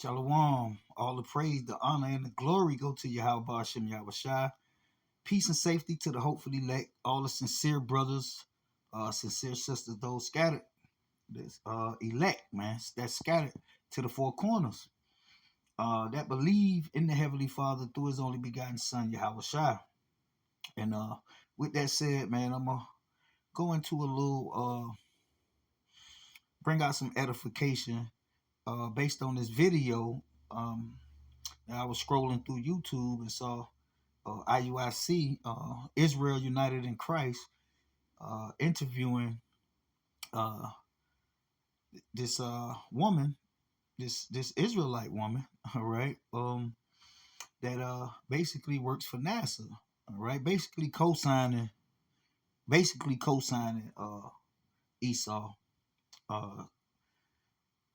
Shalom. All the praise, the honor, and the glory go to Yahweh Hashem Yahweh. Peace and safety to the hopefully elect, all the sincere brothers, sincere sisters, those scattered, this elect, man, that's scattered to the four corners, that believe in the Heavenly Father through his only begotten Son, Yahweh. And with that said, man, I'm going to go into a little, bring out some edification based on this video. I was scrolling through YouTube and saw IUIC, Israel United in Christ, interviewing this woman, this Israelite woman, all right, that basically works for NASA, all right, basically co-signing Esau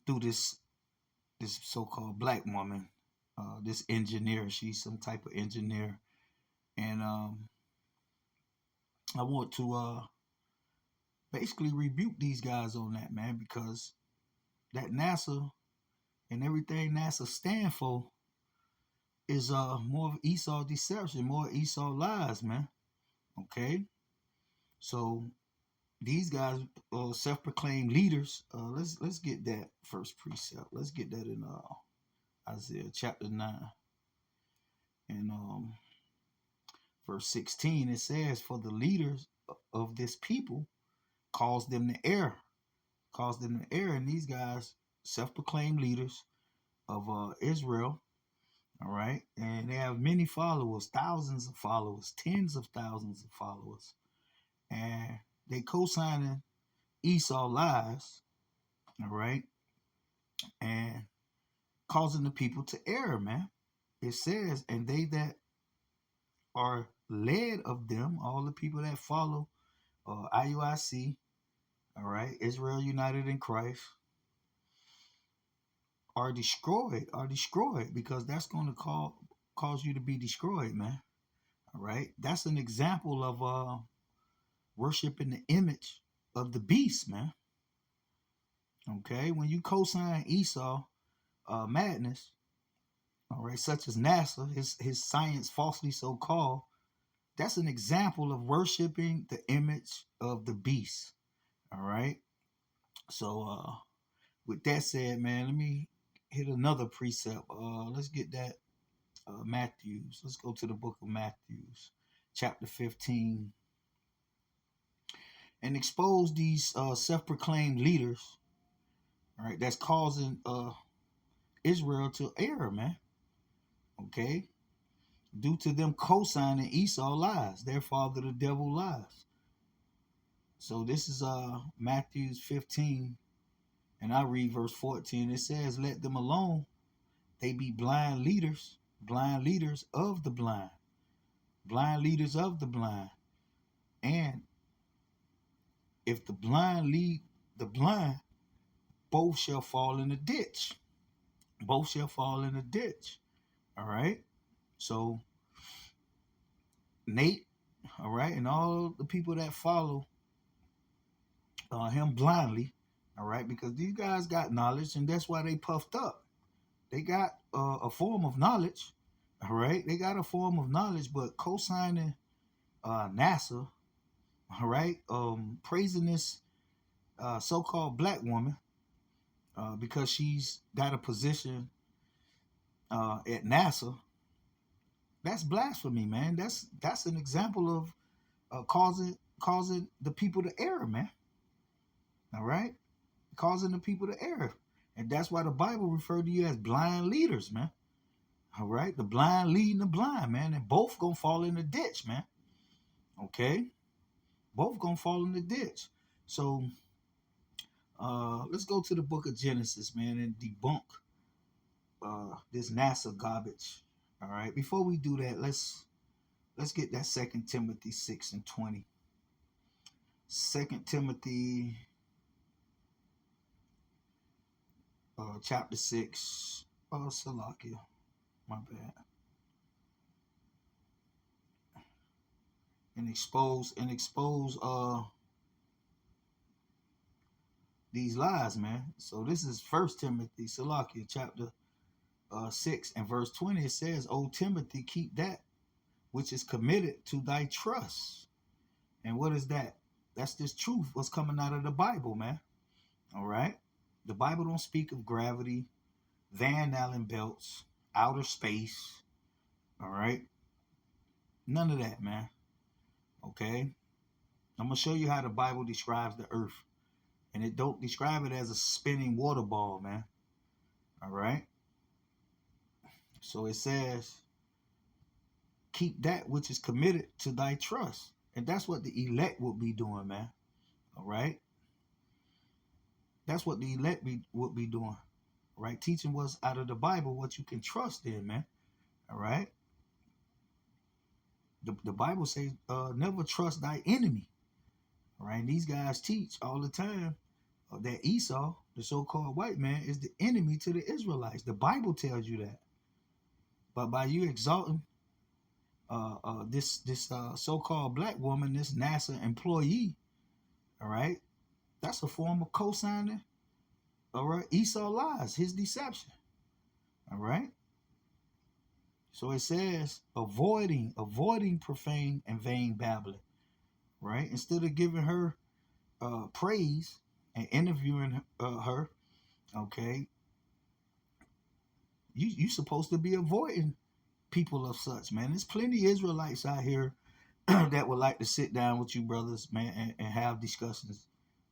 through this so-called black woman, this engineer. She's some type of engineer, and I want to basically rebuke these guys on that, man, because that NASA and everything NASA stand for is more of Esau deception, more Esau lies, man. Okay, so these guys, self-proclaimed leaders. Let's get that first precept. Let's get that in Isaiah chapter 9 and verse 16. It says, "For the leaders of this people cause them to err, and these guys, self-proclaimed leaders of Israel, all right, and they have many followers, thousands of followers, tens of thousands of followers, and they co-signing Esau lies, all right, and causing the people to err, man. It says, and they that are led of them, all the people that follow IUIC, all right, Israel United in Christ, are destroyed, because that's going to cause you to be destroyed, man. All right, that's an example of worshiping the image of the beast, man. Okay, when you co-sign Esau madness, all right, such as NASA, his science falsely so called, that's an example of worshiping the image of the beast. All right, so with that said, man, let me hit another precept. Let's get that Matthews. Let's go to the book of Matthews, chapter 15, and expose these self-proclaimed leaders, all right, that's causing Israel to err, man. Okay, due to them co-signing Esau lies, their father the devil lies. So this is Matthew 15, and I read verse 14. It says, "Let them alone. They be blind leaders of the blind, leaders of the blind. And if the blind lead the blind, both shall fall in the ditch. Both shall fall in the ditch." All right. So Nate, all right, and all the people that follow him blindly, all right, because these guys got knowledge, and that's why they puffed up. They got a form of knowledge, all right. They got a form of knowledge, but co-signing NASA, all right, praising this so-called black woman because she's got a position at NASA. That's blasphemy, man. That's an example of causing the people to err, man. All right, causing the people to err, and that's why the Bible referred to you as blind leaders, man. All right, the blind leading the blind, man, and both gonna fall in the ditch, man. Okay, both gonna fall in the ditch. So let's go to the book of Genesis, man, and debunk this NASA garbage. All right, before we do that, let's get that 2 Timothy 6 and 20. 2 Timothy chapter 6. Salakia, my bad. And expose these lies, man. So this is 1 Timothy, Salakia, chapter 6 and verse 20, it says, O Timothy, keep that which is committed to thy trust. And what is that? That's this truth, what's coming out of the Bible, man. All right? The Bible don't speak of gravity, Van Allen belts, outer space. All right? None of that, man. Okay? I'm going to show you how the Bible describes the earth. And it don't describe it as a spinning water ball, man. All right? So it says, keep that which is committed to thy trust. And that's what the elect will be doing, man. All right? That's what the elect would be doing. All right? Teaching what's out of the Bible, what you can trust in, man. All right? The Bible says, never trust thy enemy. All right? And these guys teach all the time that Esau, the so-called white man, is the enemy to the Israelites. The Bible tells you that. But by you exalting this so-called black woman, this NASA employee, all right, that's a form of co-signing, all right, Esau lies, his deception, all right. So it says avoiding profane and vain babbling, right? Instead of giving her praise and interviewing her, okay, you supposed to be avoiding people of such, man. There's plenty of Israelites out here that would like to sit down with you brothers, man, and have discussions,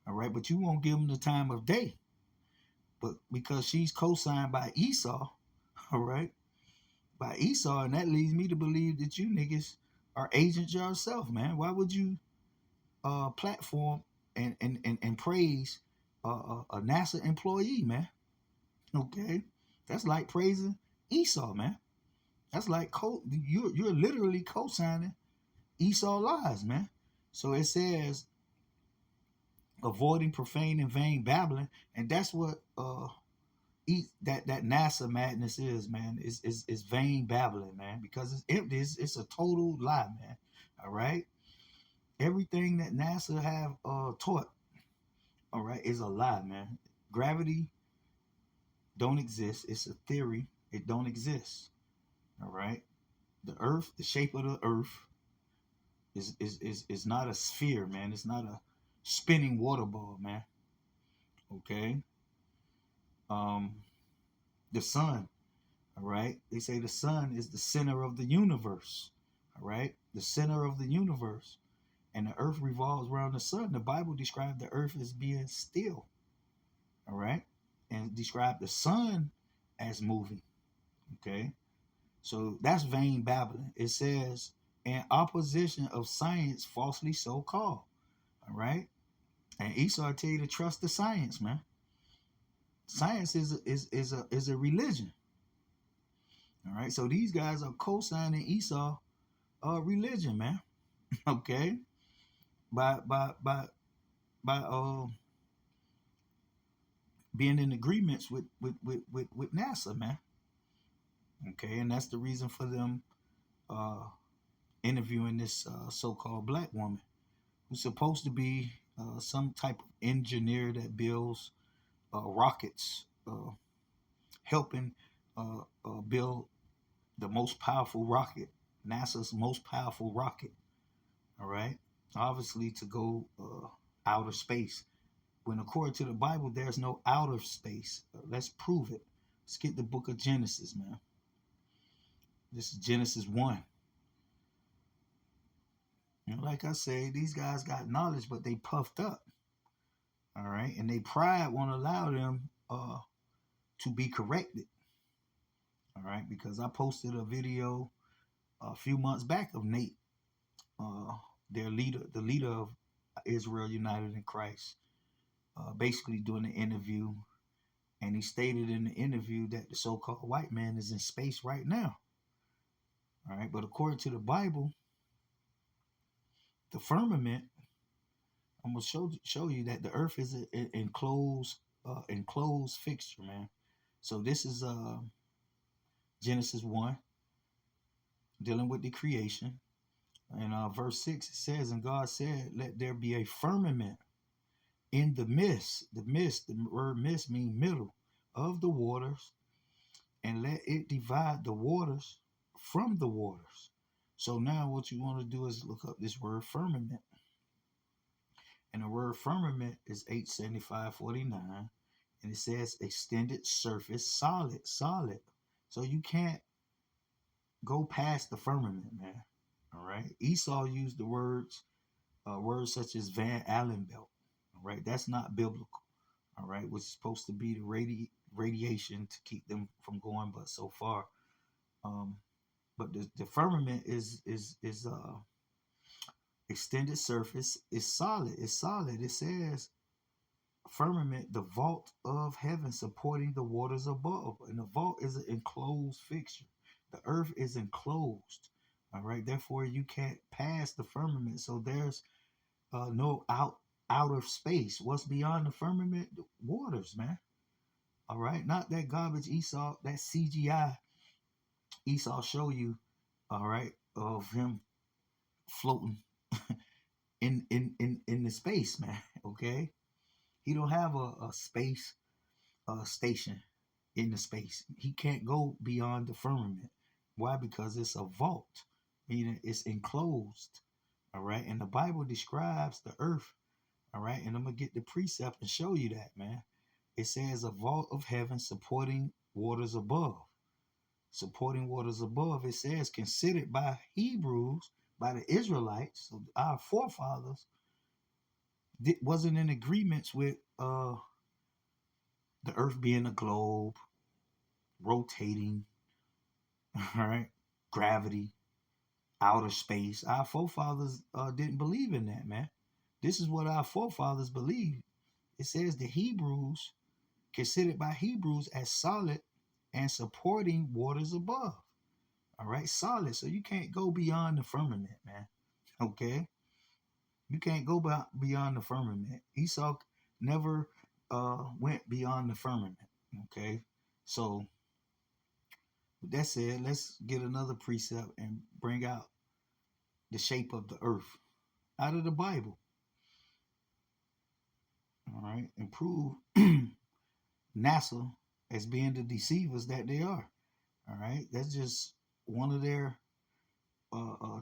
all right? But you won't give them the time of day. But because she's co-signed by Esau, all right, by Esau, and that leads me to believe that you niggas are agents yourself, man. Why would you platform and praise a NASA employee, man? Okay, that's like praising Esau, man. That's like you're literally co-signing Esau lies, man. So it says avoiding profane and vain babbling, and that's what that NASA madness is, man. Is vain babbling, man, because it's empty. It's a total lie, man. All right, everything that NASA have taught, all right, is a lie, man. Gravity don't exist. It's a theory. It don't exist. All right, the Earth, the shape of the Earth, is not a sphere, man. It's not a spinning water ball, man. Okay. The sun, all right? They say the sun is the center of the universe, all right? The center of the universe. And the earth revolves around the sun. The Bible described the earth as being still, all right? And described the sun as moving, okay? So that's vain babbling. It says, in opposition of science falsely so called, all right? And Esau tell you to trust the science, man. Science is a religion. All right. So these guys are co-signing Esau religion, man. Okay. By being in agreements with NASA, man. Okay, and that's the reason for them interviewing this so-called black woman who's supposed to be some type of engineer that builds rockets, helping build the most powerful rocket, NASA's most powerful rocket. All right, obviously to go outer space. When according to the Bible, there's no outer space. Let's prove it. Let's get the book of Genesis, man. This is Genesis 1. And like I say, these guys got knowledge, but they puffed up. All right, and they pride won't allow them to be corrected. All right, because I posted a video a few months back of Nate, their leader, the leader of Israel United in Christ, basically doing an interview, and he stated in the interview that the so-called white man is in space right now. All right, but according to the Bible, the firmament, I'm gonna show you that the earth is an enclosed fixture, man. So this is Genesis 1, dealing with the creation. And verse 6, it says, and God said, let there be a firmament in the midst. The word midst means middle of the waters, and and let it divide the waters from the waters. So now what you want to do is look up this word firmament. And the word firmament is 87549. And it says extended surface, solid, solid. So you can't go past the firmament, man. All right. Esau used the words such as Van Allen belt. All right. That's not biblical. All right. Which is supposed to be the radiation to keep them from going, but so far, um, but the firmament is extended surface is solid. It's solid. It says firmament, the vault of heaven supporting the waters above. And the vault is an enclosed fixture. The earth is enclosed. All right. Therefore, you can't pass the firmament. So there's no outer space. What's beyond the firmament? The waters, man. All right. Not that garbage Esau, that CGI Esau show you. All right. Of him floating in the space, man. Okay. He don't have a space station in the space. He can't go beyond the firmament. Why? Because it's a vault, meaning it's enclosed. All right. And the Bible describes the earth. All right. And I'm going to get the precept and show you that, man. It says a vault of heaven supporting waters above. Supporting waters above. It says considered by Hebrews, by the Israelites, so our forefathers, wasn't in agreements with the earth being a globe, rotating, all right, gravity, outer space. Our forefathers didn't believe in that, man. This is what our forefathers believed. It says the Hebrews, considered by Hebrews as solid and supporting waters above. All right, solid. So you can't go beyond the firmament, man. Okay, you can't go beyond the firmament. Esau never went beyond the firmament. Okay, so with that said, let's get another precept and bring out the shape of the earth out of the Bible. All right, and prove NASA as being the deceivers that they are. All right, that's just one of their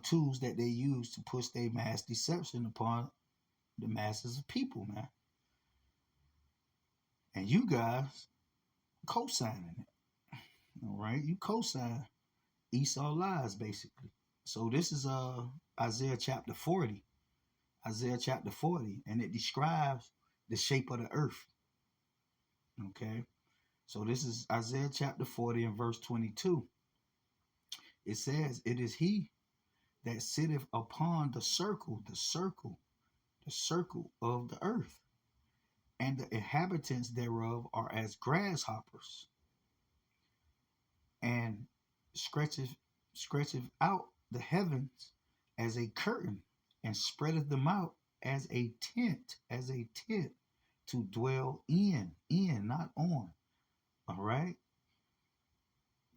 tools that they use to push their mass deception upon the masses of people, man. And you guys co-signing it. All right, you co-sign Esau lies, basically. So this is Isaiah chapter 40. Isaiah chapter 40, and it describes the shape of the earth. Okay, so this is Isaiah chapter 40 and verse 22. It says, "It is he that sitteth upon the circle, the circle of the earth, and the inhabitants thereof are as grasshoppers, and stretcheth out the heavens as a curtain, and spreadeth them out as a tent to dwell in, not on. All right,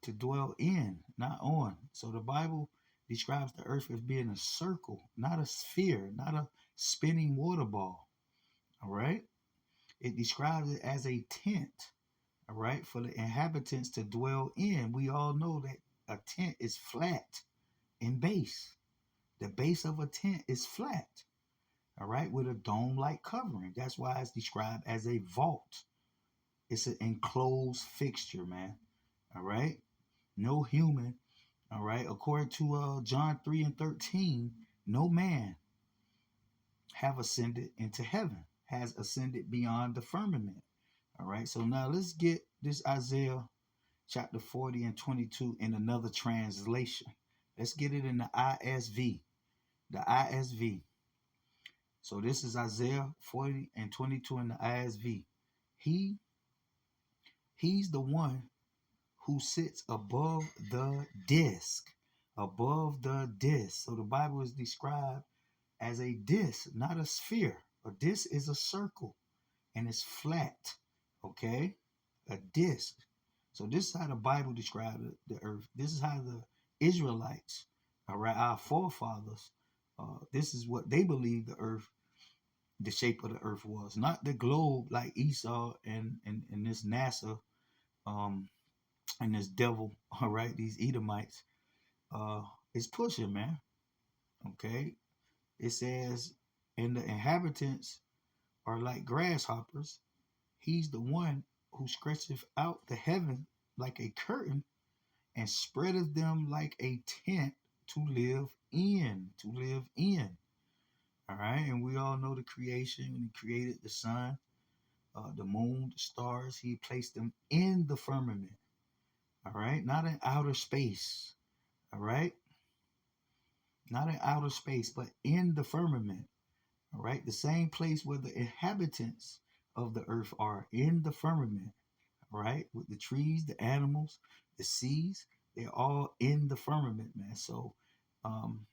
to dwell in, not on. So the Bible describes the earth as being a circle, not a sphere, not a spinning water ball. All right, it describes it as a tent. All right, for the inhabitants to dwell in. We all know that a tent is flat in base. The base of a tent is flat. All right, with a dome-like covering. That's why it's described as a vault. It's an enclosed fixture, man. All right, no human. All right, according to John 3 and 13, no man have ascended into heaven, has ascended beyond the firmament. All right, so now let's get this Isaiah chapter 40 and 22 in another translation. Let's get it in the ISV. The ISV. So this is Isaiah 40 and 22 in the ISV. He's the one who sits above the disc. Above the disc. So the Bible is described as a disc, not a sphere. A disc is a circle and it's flat. Okay? A disc. So this is how the Bible describes the earth. This is how the Israelites, all right, our forefathers, this is what they believe the earth, the shape of the earth was. Not the globe like Esau and this NASA and this devil, all right, these Edomites, is pushing, man. Okay, it says, and the inhabitants are like grasshoppers. He's the one who stretcheth out the heaven like a curtain and spreadeth them like a tent to live in. To live in. All right, and we all know the creation. When he created the sun, the moon, the stars, he placed them in the firmament. All right, not in outer space. All right, not in outer space, but in the firmament. All right, the same place where the inhabitants of the earth are, in the firmament. All right, with the trees, the animals, the seas, they're all in the firmament, man. So um,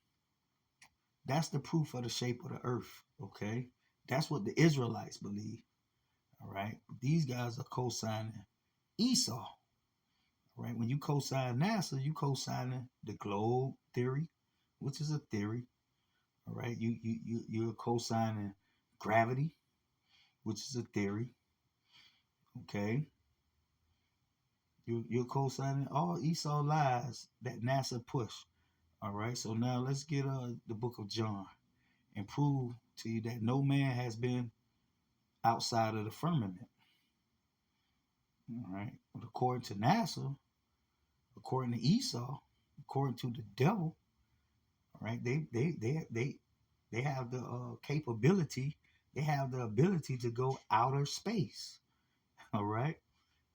that's the proof of the shape of the earth. Okay, that's what the Israelites believe. All right, these guys are co-signing Esau. All right, when you co-sign NASA, you co-signing the globe theory, which is a theory. All right, you're co-signing gravity, which is a theory. Okay, you're co-signing all Esau lies that NASA pushed. All right, so now let's get the book of John and prove to you that no man has been outside of the firmament. All right, but according to NASA, according to Esau, according to the devil, all right, they have the capability, they have the ability to go outer space. All right,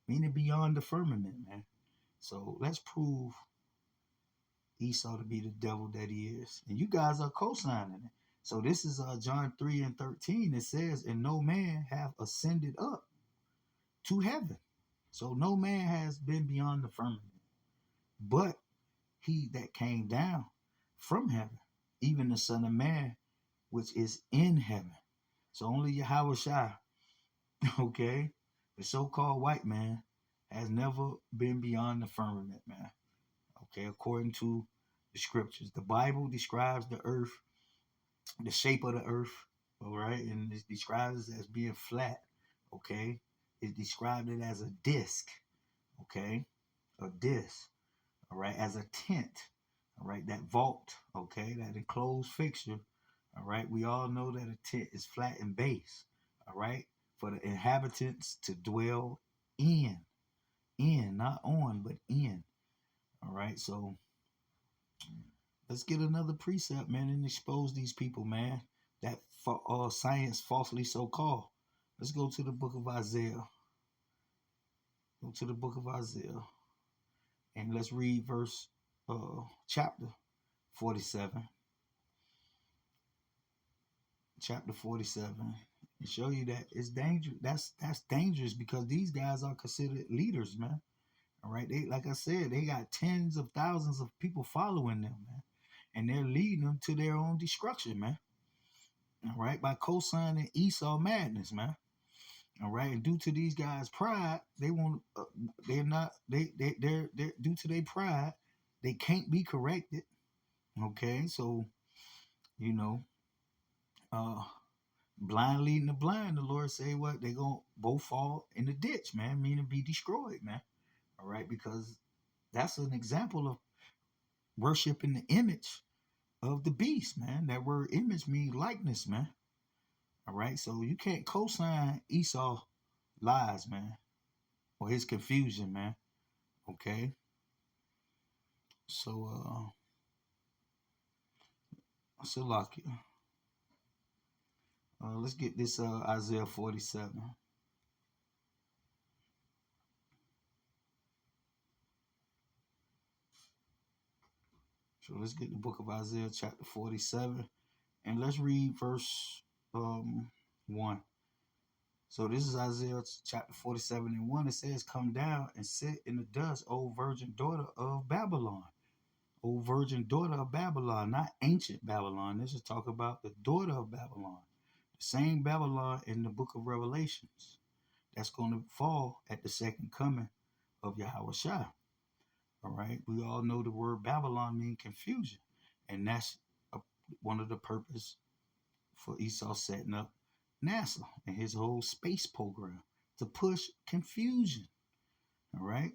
meaning beyond the firmament, man. So let's prove Esau to be the devil that he is. And you guys are co-signing it. So this is John 3 and 13. It says, and no man have ascended up to heaven. So no man has been beyond the firmament, but he that came down from heaven, even the Son of Man, which is in heaven. So only Yahweh Shai, okay, the so-called white man, has never been beyond the firmament, man. Okay, according to the scriptures. The Bible describes the earth, the shape of the earth, all right, and it describes it as being flat, okay. It described it as a disc, okay, a disc, all right, as a tent, all right, that vault, okay, that enclosed fixture, all right. We all know that a tent is flat in base, all right, for the inhabitants to dwell in, not on, but in, all right. So let's get another precept, man, and expose these people, man, that science falsely so called. Let's go to the book of Isaiah. Go to the book of Isaiah, and let's read chapter 47. Chapter 47. And show you that it's dangerous. That's dangerous because these guys are considered leaders, man. All right. They, like I said, they got tens of thousands of people following them, man. And they're leading them to their own destruction, man. All right, by co-signing Esau madness, man. All right, and due to these guys' pride, they won't. They're not. They're due to their pride, they can't be corrected. Okay, so you know, uh, blind leading the blind. The Lord say what they gonna both fall in the ditch, man. Meaning be destroyed, man. All right, because that's an example of worshiping the image of the beast, man. That word image means likeness, man. All right, so you can't co-sign Esau lies, man, or his confusion, man. Okay, so Salakia. Let's get this Isaiah 47. So let's get the book of Isaiah chapter 47, and let's read verse 1. So this is Isaiah chapter 47 and 1. It says, come down and sit in the dust, O virgin daughter of Babylon. O virgin daughter of Babylon, not ancient Babylon. This is talk about the daughter of Babylon. The same Babylon in the book of Revelations. That's going to fall at the second coming of Yahweh Shai. All right. We all know the word Babylon means confusion. And that's one of the purpose for Esau setting up NASA and his whole space program to push confusion. All right.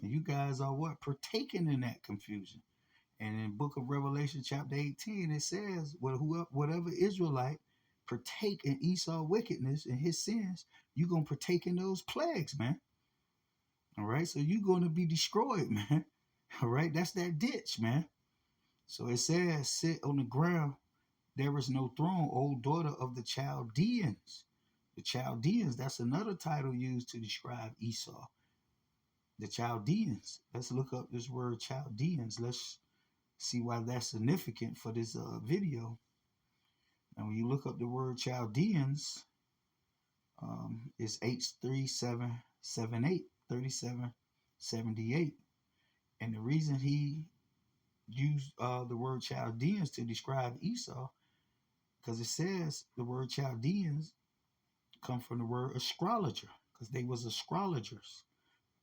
And you guys are what? Partaking in that confusion. And in book of Revelation chapter 18, it says, well, whatever Israelite partake in Esau's wickedness and his sins, you're going to partake in those plagues, man. All right. So you're going to be destroyed, man. All right. That's that ditch, man. So it says, sit on the ground. There is no throne, O daughter of the Chaldeans. The Chaldeans, that's another title used to describe Esau. The Chaldeans. Let's look up this word Chaldeans. Let's see why that's significant for this video. And when you look up the word Chaldeans, it's H3778, 3778. And the reason he used the word Chaldeans to describe Esau, because it says the word Chaldeans come from the word astrologer, because they was astrologers.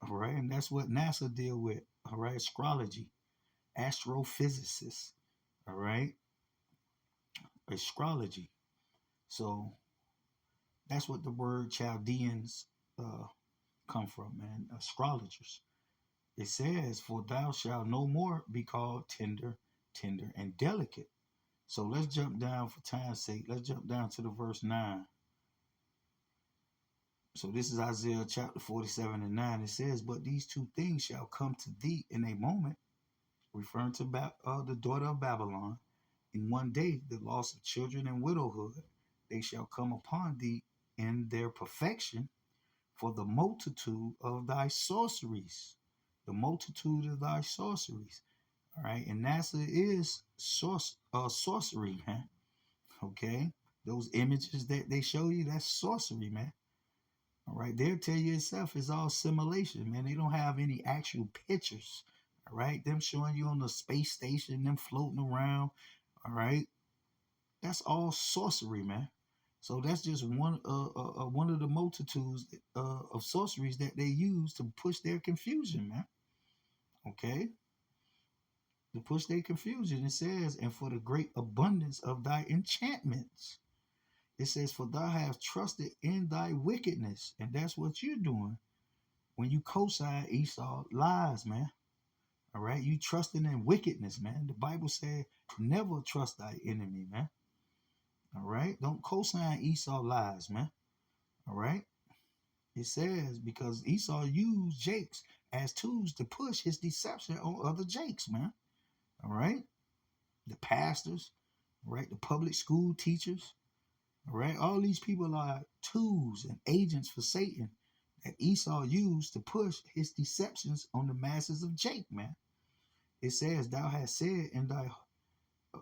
All right. And that's what NASA deal with. All right. Astrology, astrophysicists. All right. Astrology. So that's what the word Chaldeans come from, man. Astrologers. It says, for thou shalt no more be called tender, and delicate. So let's jump down for time's sake. Let's jump down to the verse 9. So this is Isaiah chapter 47 and 9. It says, but these two things shall come to thee in a moment, referring to the daughter of Babylon. In one day, the loss of children and widowhood, they shall come upon thee in their perfection, for the multitude of thy sorceries. The multitude of thy sorceries. All right. And NASA is sorcery, man. Okay. Those images that they show you, that's sorcery, man. All right. They'll tell you itself is all simulation, man. They don't have any actual pictures. All right. Them showing you on the space station, them floating around. All right. That's all sorcery, man. So that's just one of the multitudes of sorceries that they use to push their confusion, man. Okay. To push their confusion, it says, and for the great abundance of thy enchantments. It says, for thou hast trusted in thy wickedness. And that's what you're doing when you co-sign Esau lies, man. All right. You trusting in wickedness, man. The Bible said, never trust thy enemy, man. All right. Don't co-sign Esau lies, man. All right. It says, because Esau used Jakes as tools to push his deception on other Jakes, man. All right. The pastors, right? The public school teachers, all right? All these people are tools and agents for Satan that Esau used to push his deceptions on the masses of Jake, man. It says, thou hast said in thy,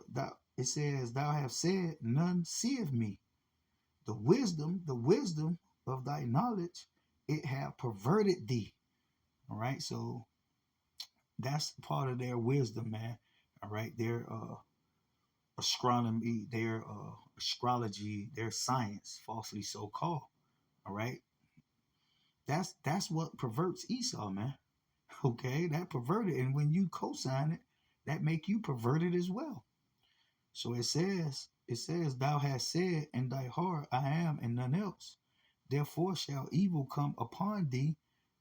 thou hast said, none seeth me. The wisdom of thy knowledge, it have perverted thee. All right. So that's part of their wisdom, man. All right. Their astronomy, their astrology, their science, falsely so called. All right. That's what perverts Esau, man. Okay, that perverted. And when you co-sign it, that make you perverted as well. So it says, thou hast said in thy heart, I am and none else. Therefore shall evil come upon thee.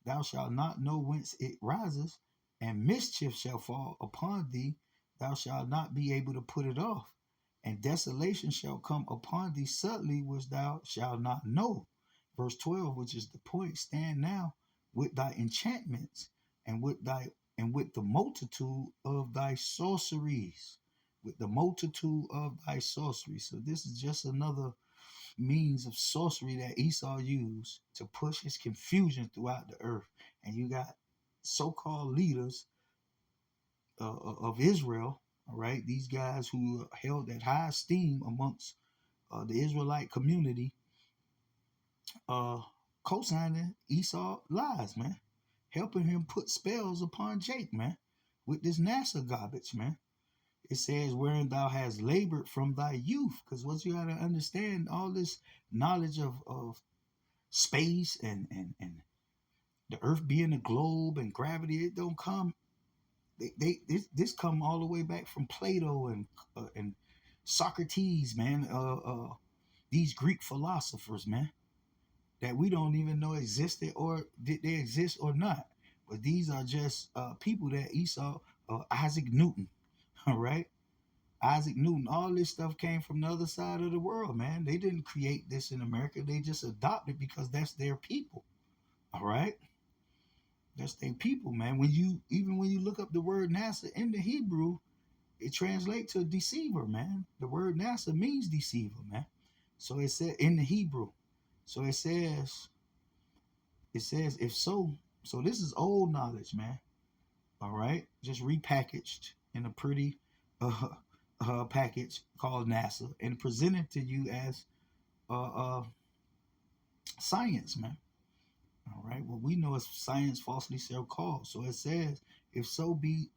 Thou shalt not know whence it rises, and mischief shall fall upon thee. Thou shalt not be able to put it off. And desolation shall come upon thee suddenly, which thou shalt not know. Verse 12, which is the point, stand now with thy enchantments and with the multitude of thy sorceries. With the multitude of thy sorceries. So this is just another means of sorcery that Esau used to push his confusion throughout the earth. And you got so-called leaders of Israel, all right, these guys who held that high esteem amongst the Israelite community, co-signing Esau lies, man, helping him put spells upon Jake, man, with this NASA garbage, man. It says, wherein thou hast labored from thy youth, because what you got to understand, all this knowledge of space and the earth being a globe and gravity, it don't come. This come all the way back from Plato and Socrates, man. These Greek philosophers, man, that we don't even know existed or did they exist or not. But these are just people that Esau, Isaac Newton, all right? Isaac Newton, all this stuff came from the other side of the world, man. They didn't create this in America. They just adopted because that's their people, all right? That's their people, man. When you look up the word NASA in the Hebrew, it translates to deceiver, man. The word NASA means deceiver, man. So it said in the Hebrew. So it says if so. So this is old knowledge, man. All right, just repackaged in a pretty uh, package called NASA and presented to you as science, man. All right, well we know it's science falsely so called. So it says, if so be,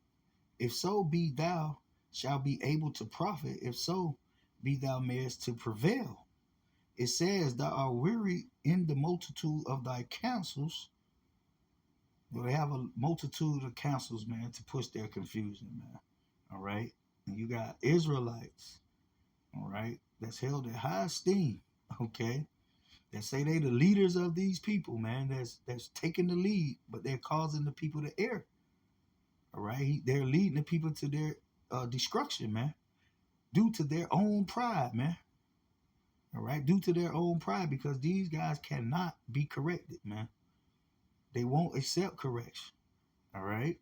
if so be thou shalt be able to profit, if so be thou mayest to prevail. It says, thou art weary in the multitude of thy counsels. Well, they have a multitude of counsels, man, to push their confusion, man. All right. And you got Israelites, all right, that's held in high esteem, okay, that say they the leaders of these people, man, that's taking the lead, but they're causing the people to err. All right. They're leading the people to their destruction, man, due to their own pride, man. All right. Due to their own pride, because these guys cannot be corrected, man. They won't accept correction. All right.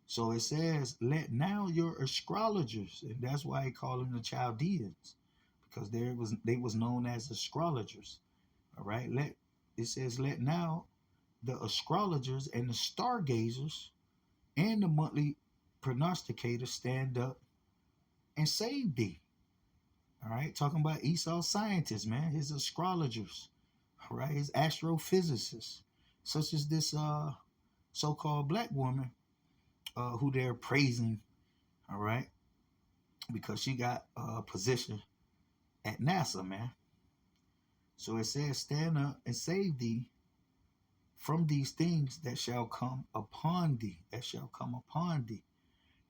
So it says, let now your astrologers, and that's why he called them the Chaldeans, because they was known as astrologers. All right. It says, let now the astrologers and the stargazers and the monthly prognosticators stand up and save thee. All right. Talking about Esau's scientists, man, his astrologers, all right, his astrophysicists, such as this so-called black woman who they're praising, all right, because she got a position at NASA, man. So it says, stand up and save thee from these things that shall come upon thee, that shall come upon thee.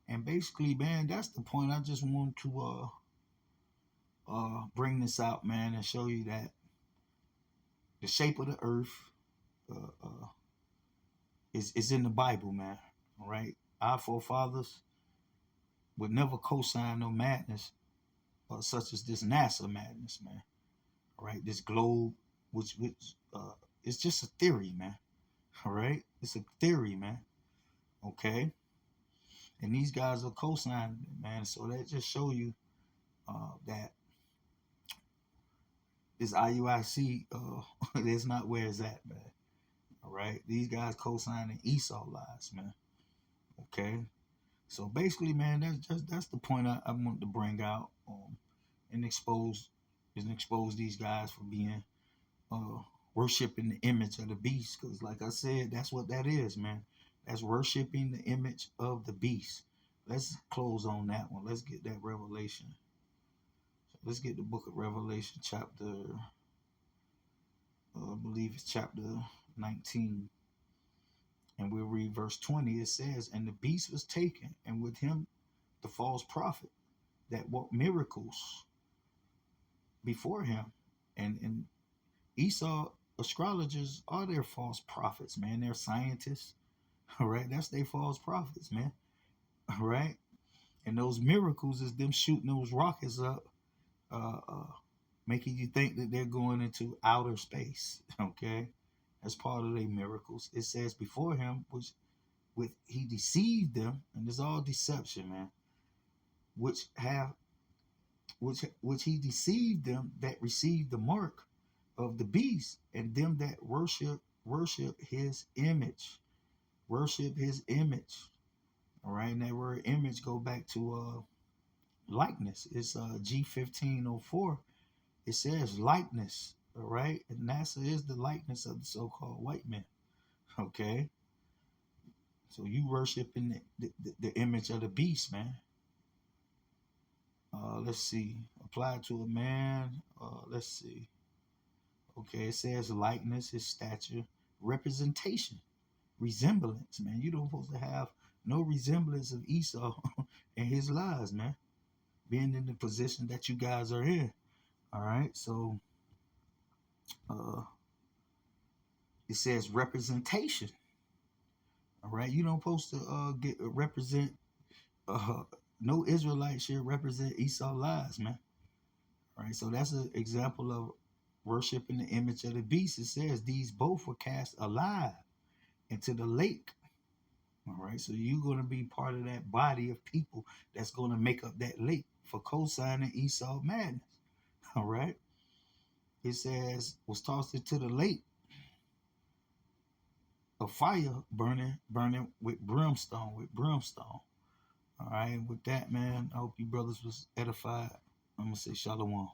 And basically, man, that's the point. I just want to bring this out, man, and show you that the shape of the earth is in the Bible, man. All right, our forefathers would never co-sign no madness such as this NASA madness, man. All right, this globe, which it's just a theory, man. All right, it's a theory, man. Okay, and these guys are co-signing it, man. So that just show you that this IUIC is not where it's at, man. All right, these guys co-signing Esau lies, man. Okay, so basically, man, that's the point I want to bring out and expose these guys for being worshiping the image of the beast. Because, like I said, that's what that is, man. That's worshiping the image of the beast. Let's close on that one. Let's get that Revelation. So let's get the book of Revelation, chapter, I believe it's chapter 19. And we'll read verse 20. It says, and the beast was taken, and with him the false prophet that worked miracles before him. And Esau astrologers are their false prophets, man. They're scientists. All right. That's their false prophets, man. All right. And those miracles is them shooting those rockets up, making you think that they're going into outer space. Okay. That's part of their miracles. It says before him, which he deceived them, and it's all deception, man. Which he deceived them that received the mark of the beast, and them that worship his image. Worship his image. All right, and that word image go back to likeness. It's G1504. It says likeness. All right, and NASA is the likeness of the so-called white man. Okay, so you worshiping the image of the beast, man. Let's see. Applied to a man. Let's see. Okay, it says likeness, his stature, representation, resemblance, man. You don't supposed to have no resemblance of Esau and his lies, man. Being in the position that you guys are in. All right, so it says representation. All right, you don't supposed to get represent. Uh, no Israelite should represent Esau lies, man. All right, so that's an example of worshiping the image of the beast. It says these both were cast alive into the lake. All right, so you're going to be part of that body of people that's going to make up that lake for co-signing Esau madness. All right, it says was tossed into the lake of fire, burning with brimstone, All right, with that, man, I hope you brothers was edified. I'm gonna say shalom.